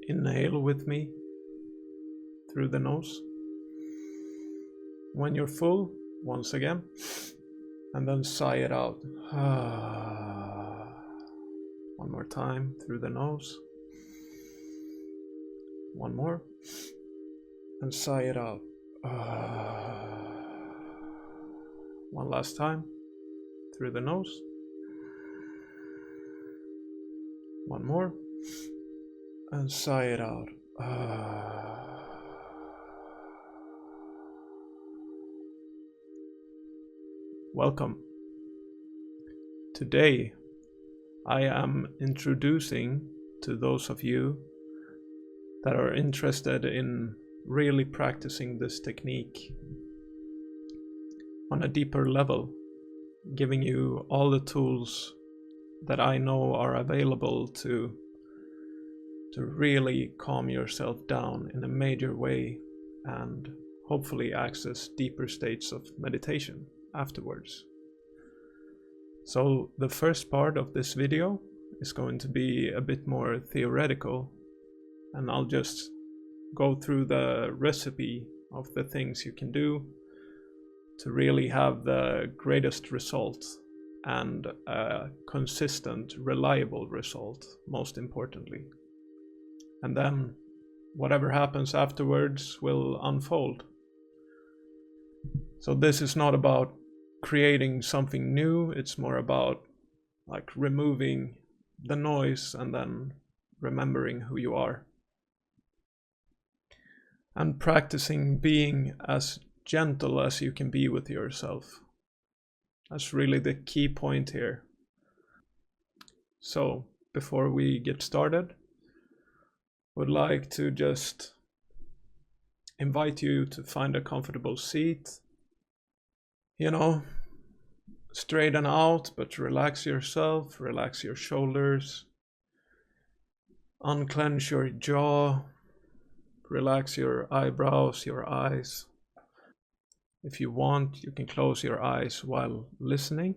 inhale with me through the nose. When you're full, once again, and then sigh it out. One more time through the nose. One more, and sigh it out. One last time through the nose. One more, and sigh it out. Welcome. Today I am introducing to those of you that are interested in really practicing this technique on a deeper level, giving you all the tools that I know are available to really calm yourself down in a major way and hopefully access deeper states of meditation afterwards. So the first part of this video is going to be a bit more theoretical, and I'll just go through the recipe of the things you can do to really have the greatest result and a consistent, reliable result, most importantly. And then whatever happens afterwards will unfold. So this is not about creating something new, it's more about like removing the noise and then remembering who you are. And practicing being as gentle as you can be with yourself. That's really the key point here. So before we get started, would like to just invite you to find a comfortable seat. You know, straighten out, but relax yourself, relax your shoulders, unclench your jaw, relax your eyebrows, your eyes. If you want, you can close your eyes while listening.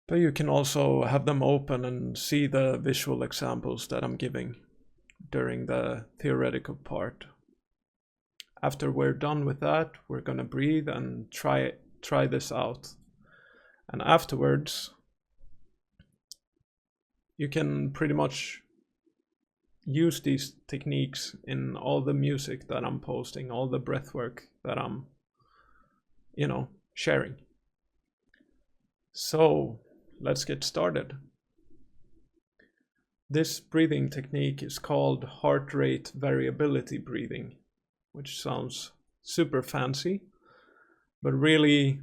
But you can also have them open and see the visual examples that I'm giving during the theoretical part. After we're done with that, we're gonna breathe and try this out. And afterwards, you can pretty much use these techniques in all the music that I'm posting, all the breath work that I'm, sharing. So let's get started. This breathing technique is called heart rate variability breathing, which sounds super fancy, but really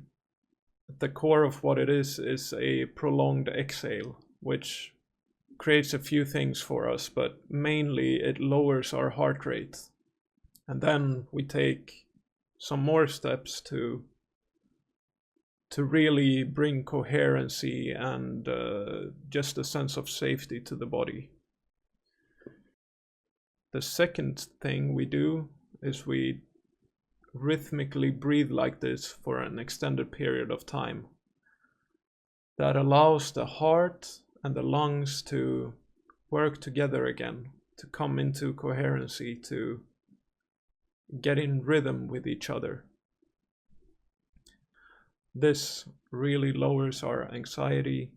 at the core of what it is a prolonged exhale, which creates a few things for us, but mainly it lowers our heart rate. And then we take some more steps to really bring coherency and just a sense of safety to the body. The second thing we do is we rhythmically breathe like this for an extended period of time. That allows the heart and the lungs to work together again, to come into coherency, to get in rhythm with each other. This really lowers our anxiety,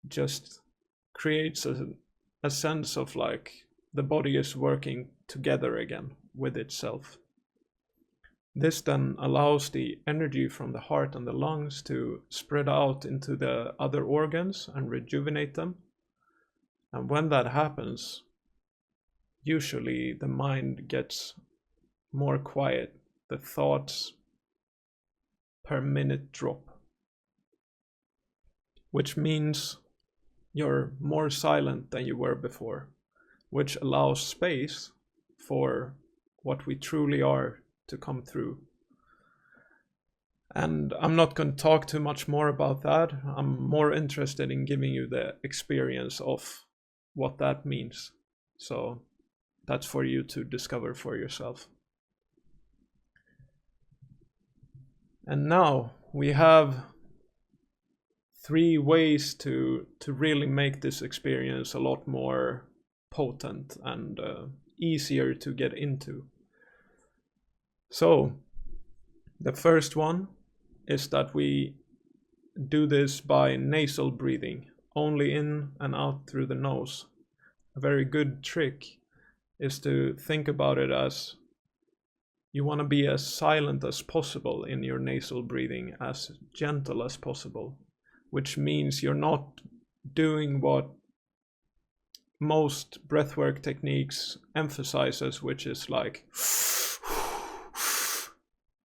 just creates a sense of like the body is working together again with itself. This then allows the energy from the heart and the lungs to spread out into the other organs and rejuvenate them. And when that happens, usually the mind gets more quiet, the thoughts per minute drop, which means you're more silent than you were before, which allows space for what we truly are to come through. And I'm not going to talk too much more about that. I'm more interested in giving you the experience of what that means. So that's for you to discover for yourself. And now we have 3 ways to really make this experience a lot more potent and easier to get into. So the first one is that we do this by nasal breathing, only in and out through the nose. A very good trick is to think about it as you want to be as silent as possible in your nasal breathing, as gentle as possible, which means you're not doing what most breathwork techniques emphasizes, which is like,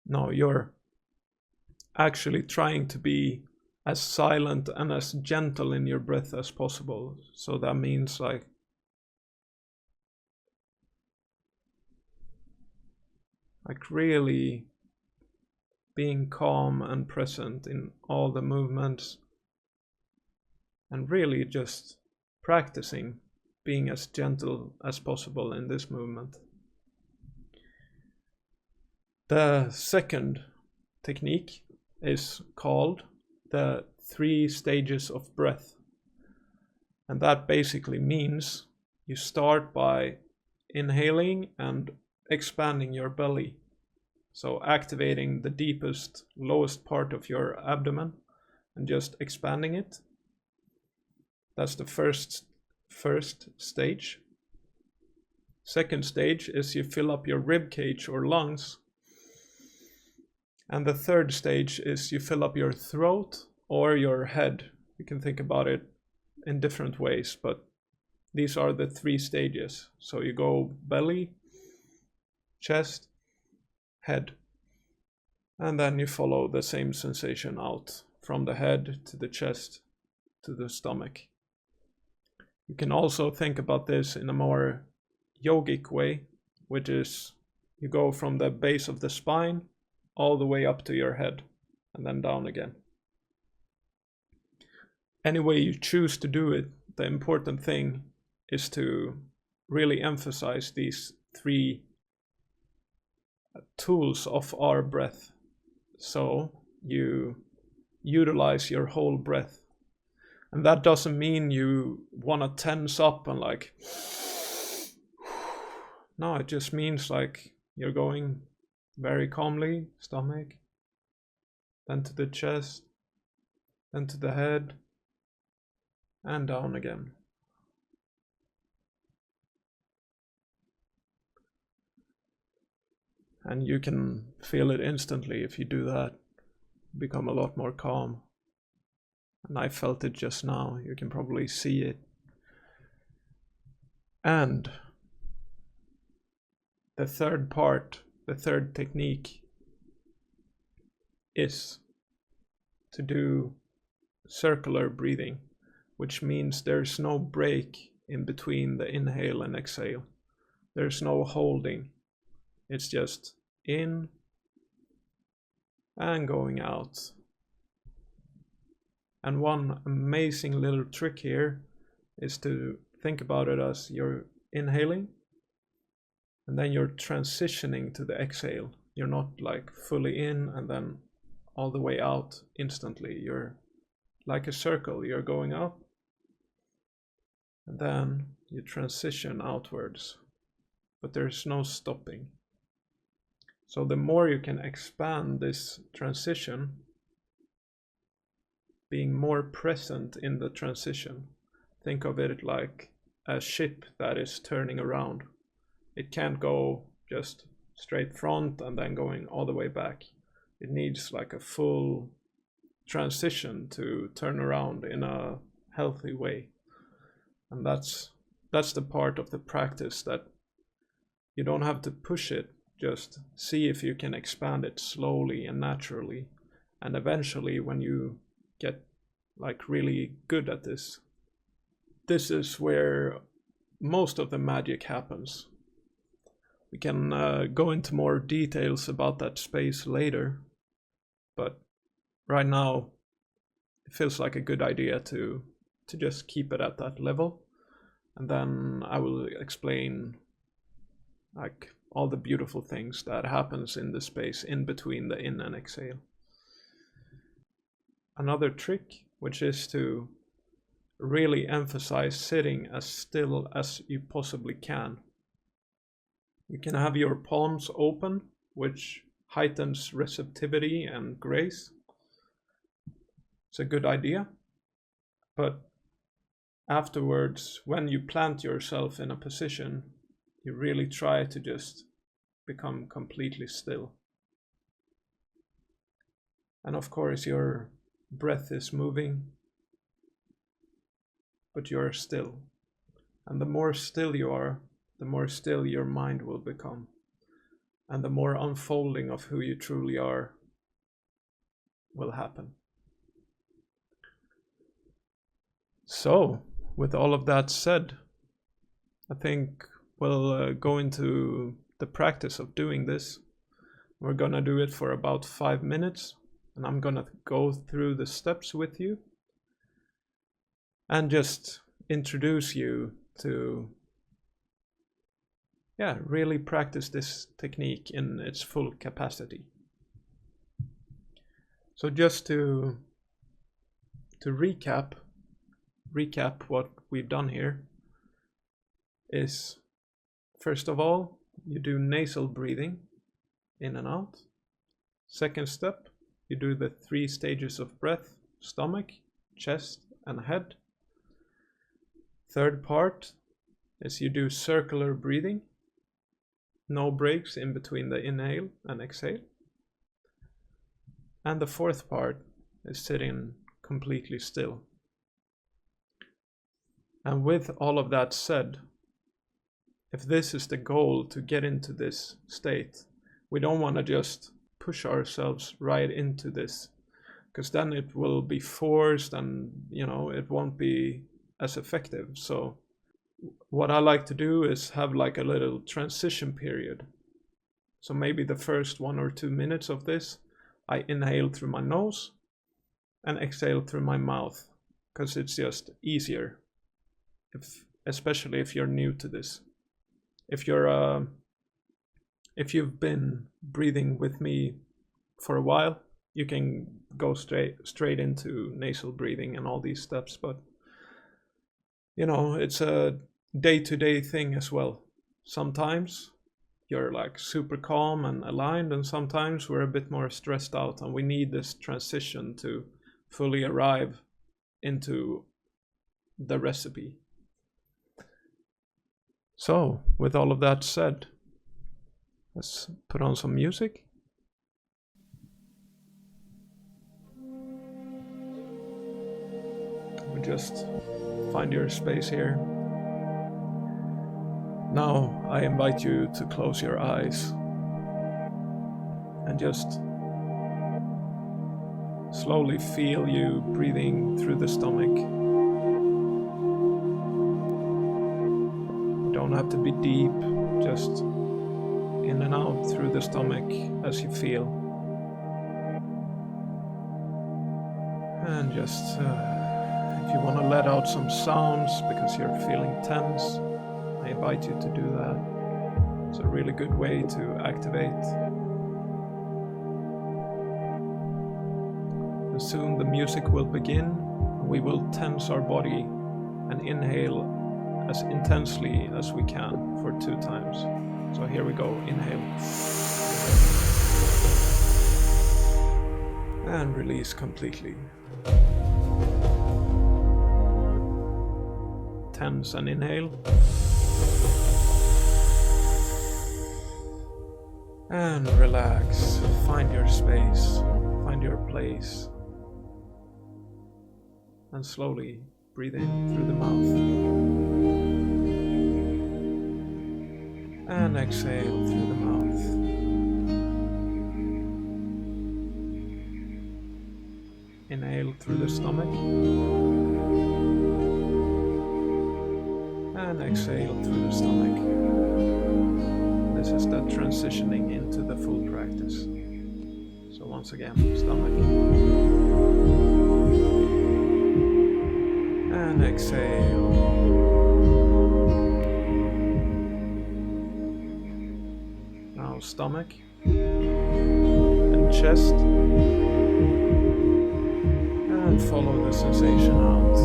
no, you're actually trying to be as silent and as gentle in your breath as possible. So that means like really being calm and present in all the movements, and really just practicing being as gentle as possible in this movement. The second technique is called the 3 stages of breath. And that basically means you start by inhaling and expanding your belly. So activating the deepest, lowest part of your abdomen and just expanding it. That's the first stage. Second stage is you fill up your rib cage or lungs. And the third stage is you fill up your throat or your head. You can think about it in different ways, but these are the 3 stages. So you go belly, chest, head, and then you follow the same sensation out from the head to the chest to the stomach. You can also think about this in a more yogic way, which is you go from the base of the spine all the way up to your head and then down again. Any way you choose to do it, the important thing is to really emphasize these 3 tools of our breath. So you utilize your whole breath. And that doesn't mean you want to tense up and like, no, it just means like you're going very calmly, stomach, then to the chest, then to the head, and down again. And you can feel it instantly if you do that, become a lot more calm. And I felt it just now, you can probably see it. And the third part, the third technique is to do circular breathing, which means there's no break in between the inhale and exhale. There's no holding. It's just in and going out. And one amazing little trick here is to think about it as you're inhaling and then you're transitioning to the exhale. You're not like fully in and then all the way out instantly. You're like a circle. You're going up and then you transition outwards, but there's no stopping. So the more you can expand this transition, being more present in the transition, think of it like a ship that is turning around. It can't go just straight front and then going all the way back. It needs like a full transition to turn around in a healthy way. And that's the part of the practice that you don't have to push it. Just see if you can expand it slowly and naturally. And eventually when you get like really good at this, this is where most of the magic happens. We can go into more details about that space later, but right now it feels like a good idea to just keep it at that level, and then I will explain like all the beautiful things that happens in the space in between the in and exhale. Another trick, which is to really emphasize sitting as still as you possibly can. You can have your palms open, which heightens receptivity and grace. It's a good idea. But afterwards, when you plant yourself in a position, you really try to just become completely still. And of course, your breath is moving, but you're still. And the more still you are, the more still your mind will become. And the more unfolding of who you truly are will happen. So, with all of that said, I think we'll go into the practice of doing this. We're gonna do it for about 5 minutes, and I'm gonna go through the steps with you and just introduce you to really practice this technique in its full capacity. So just to recap what we've done here is, first of all, you do nasal breathing in and out. Second step, you do the 3 stages of breath: stomach, chest, and head. Third part is you do circular breathing, no breaks in between the inhale and exhale. And the fourth part is sitting completely still. And with all of that said, if this is the goal, to get into this state, we don't want to just push ourselves right into this, because then it will be forced and, it won't be as effective. So what I like to do is have like a little transition period. So maybe the first 1 or 2 minutes of this, I inhale through my nose and exhale through my mouth, because it's just easier, especially if you're new to this. If you've been breathing with me for a while, you can go straight into nasal breathing and all these steps, but it's a day-to-day thing as well. Sometimes you're like super calm and aligned, and sometimes we're a bit more stressed out, and we need this transition to fully arrive into the recipe. So, with all of that said, let's put on some music. We just find your space here. Now I invite you to close your eyes and just slowly feel you breathing through the stomach. You don't have to be deep, just in and out through the stomach as you feel. And just if you want to let out some sounds because you're feeling tense, I invite you to do that. It's a really good way to activate. And soon the music will begin. We will tense our body and inhale as intensely as we can for 2 times. So here we go. Inhale. And release completely. Tense and inhale. And relax. Find your space. Find your place. And slowly breathe in through the mouth. And exhale through the mouth. Inhale through the stomach. And exhale through the stomach. This is the transitioning into the full practice. So once again, stomach. And exhale. Now stomach and chest. And follow the sensation out.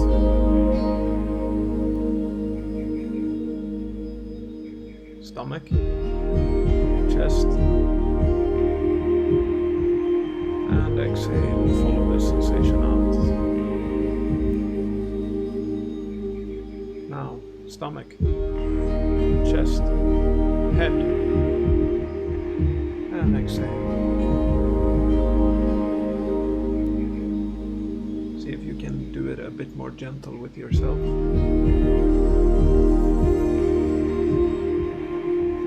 stomach, chest, and exhale, follow the sensation out. Now, stomach, chest, head, and exhale. See if you can do it a bit more gentle with yourself.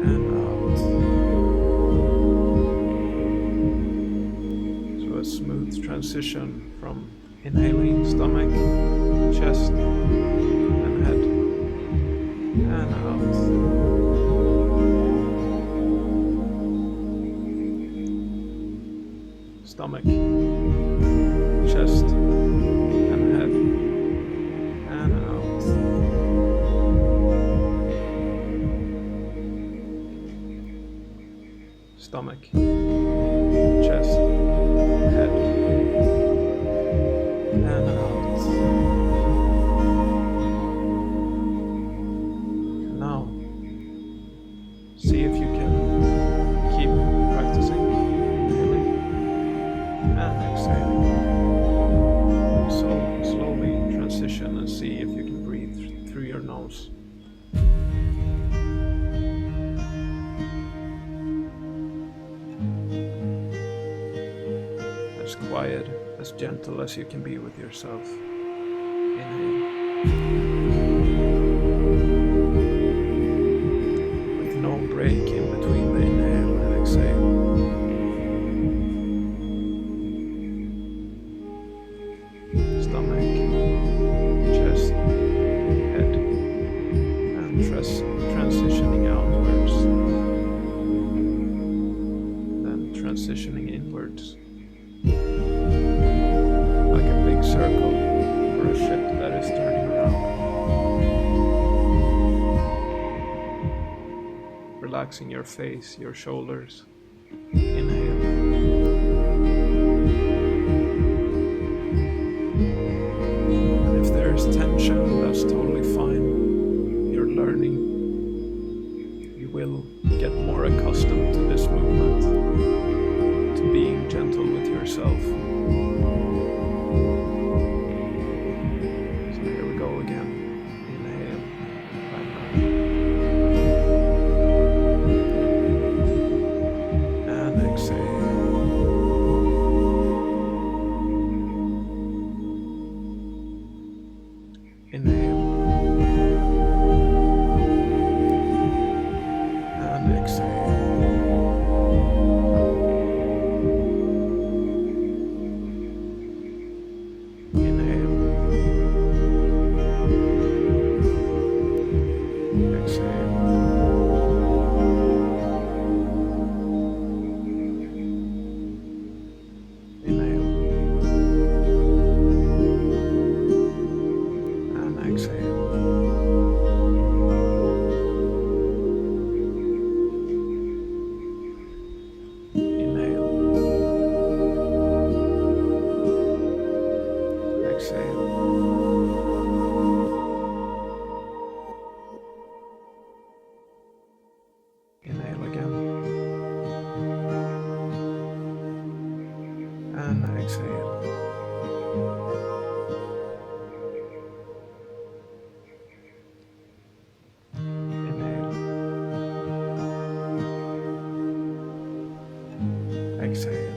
And out. So a smooth transition from inhaling stomach, chest, and head, and out. Stomach, chest, and head, and out. Stomach, chest, head, and out. Now, see if you can keep practicing inhaling and exhaling. So slowly transition and see if you can breathe through your nose. As quiet, as gentle as you can be with yourself. Inhale. With no break in between the inhale and exhale. Stomach, chest, head, and transitioning outwards. Then transitioning inwards. Like a big circle or a ship that is turning around. Relaxing your face, your shoulders. Inhale. And if there's tension, that's totally fine. You're learning. You will get more accustomed to this movement, to being gentle with yourself. So here we go again. Inhale. Like that. And exhale. Inhale. And exhale. Inhale. Exhale. Inhale. And exhale. Inhale. Exhale. Inhale again. And exhale. Inhale. Exhale.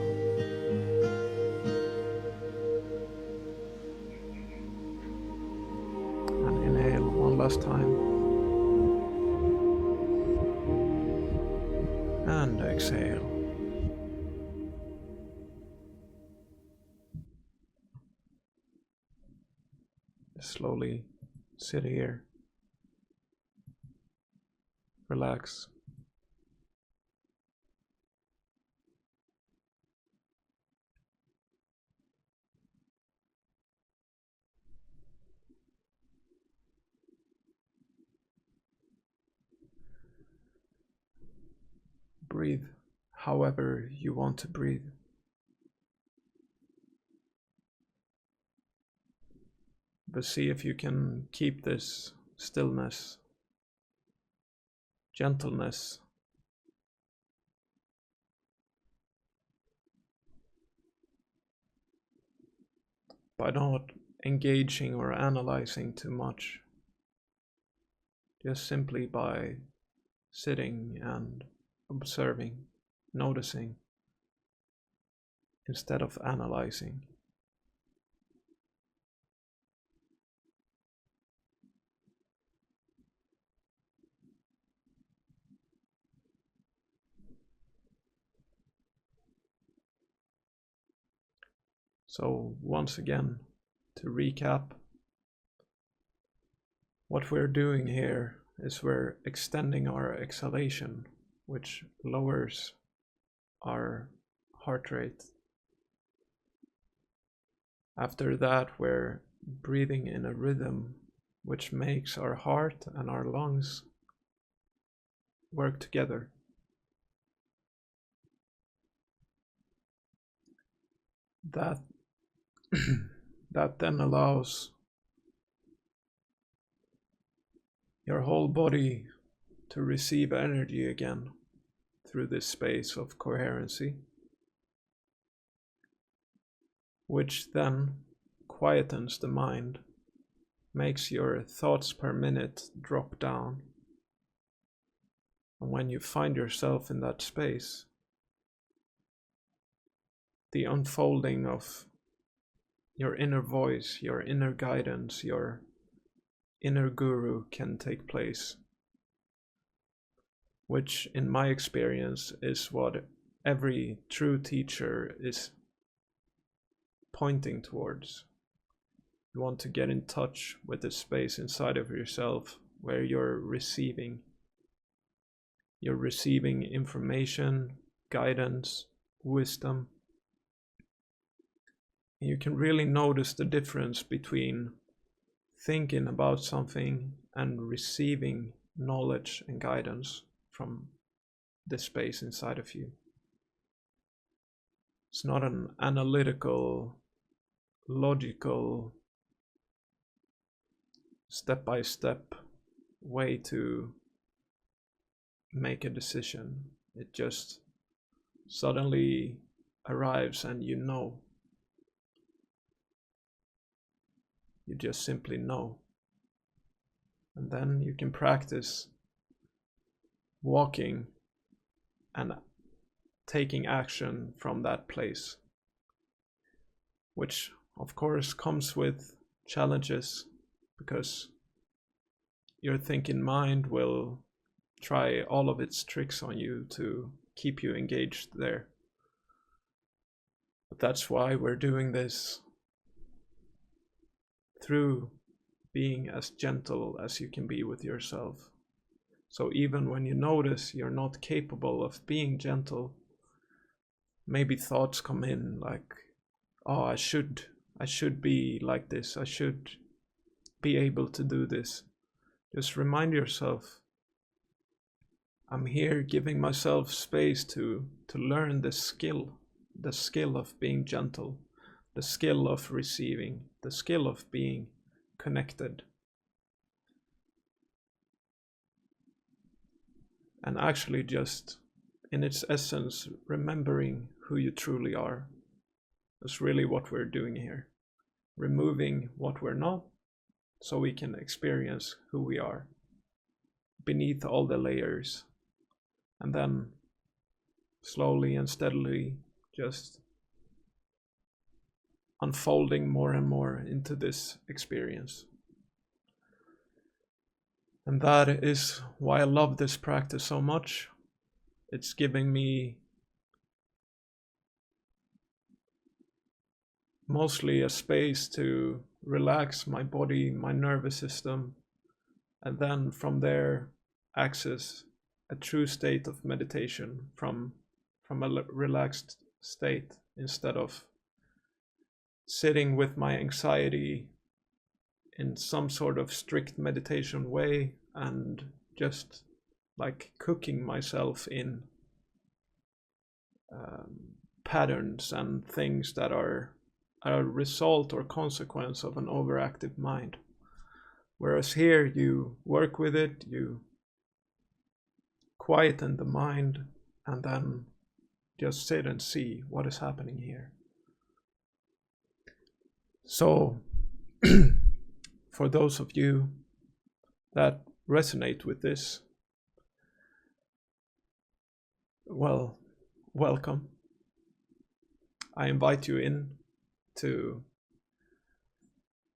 And inhale one last time. And exhale. Slowly sit here. Relax. Breathe however you want to breathe. But see if you can keep this stillness gentleness, by not engaging or analyzing too much, just simply by sitting and observing, noticing, instead of analyzing. So once again, to recap, what we're doing here is we're extending our exhalation, which lowers our heart rate. After that, we're breathing in a rhythm which makes our heart and our lungs work together. That that then allows your whole body to receive energy again through this space of coherency, which then quietens the mind, makes your thoughts per minute drop down. And when you find yourself in that space, the unfolding of your inner voice, your inner guidance, your inner guru can take place, which in my experience is what every true teacher is pointing towards. You want to get in touch with the space inside of yourself where you're receiving information, guidance, wisdom. You can really notice the difference between thinking about something and receiving knowledge and guidance from the space inside of you. It's not an analytical, logical, step-by-step way to make a decision. It just suddenly arrives and you know. You just simply know. And then you can practice walking and taking action from that place, which of course comes with challenges, because your thinking mind will try all of its tricks on you to keep you engaged there. But that's why we're doing this, through being as gentle as you can be with yourself. So even when you notice you're not capable of being gentle, maybe thoughts come in like, oh, I should be like this, I should be able to do this. Just remind yourself, I'm here giving myself space to learn the skill of being gentle, the skill of receiving, the skill of being connected. And actually just, in its essence, remembering who you truly are. That's really what we're doing here. Removing what we're not, so we can experience who we are beneath all the layers. And then slowly and steadily just unfolding more and more into this experience. And that is why I love this practice so much. It's giving me mostly a space to relax my body, my nervous system, and then from there access a true state of meditation from a relaxed state, instead of sitting with my anxiety in some sort of strict meditation way and just like cooking myself in patterns and things that are a result or consequence of an overactive mind. Whereas here you work with it, you quieten the mind and then just sit and see what is happening here. So, for those of you that resonate with this, well, welcome. I invite you in to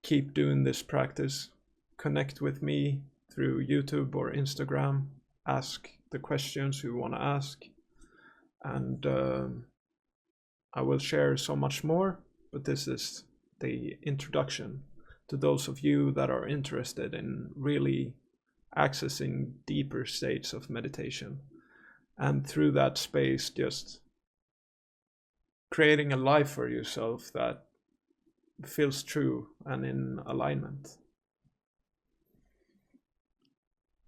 keep doing this practice. Connect with me through YouTube or Instagram. Ask the questions you want to ask. And I will share so much more, but this is the introduction to those of you that are interested in really accessing deeper states of meditation. And through that space, just creating a life for yourself that feels true and in alignment.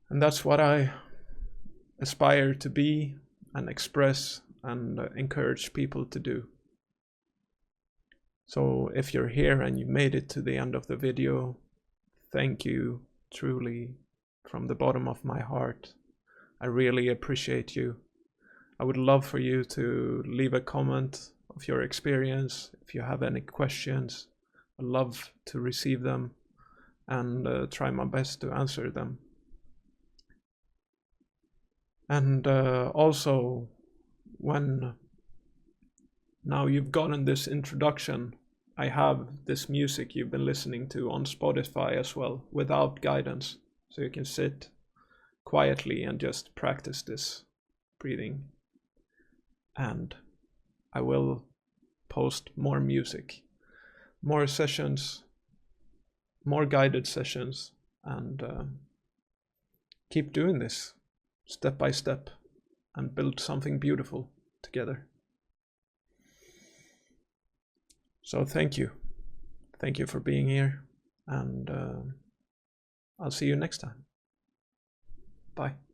And that's what I aspire to be and express and encourage people to do. So if you're here and you made it to the end of the video, thank you truly from the bottom of my heart. I really appreciate you. I would love for you to leave a comment of your experience. If you have any questions, I'd love to receive them and try my best to answer them. And also, when now you've gotten this introduction, I have this music you've been listening to on Spotify as well, without guidance. So you can sit quietly and just practice this breathing. And I will post more music, more sessions, more guided sessions, and keep doing this step by step and build something beautiful together. So thank you. Thank you for being here, and I'll see you next time. Bye.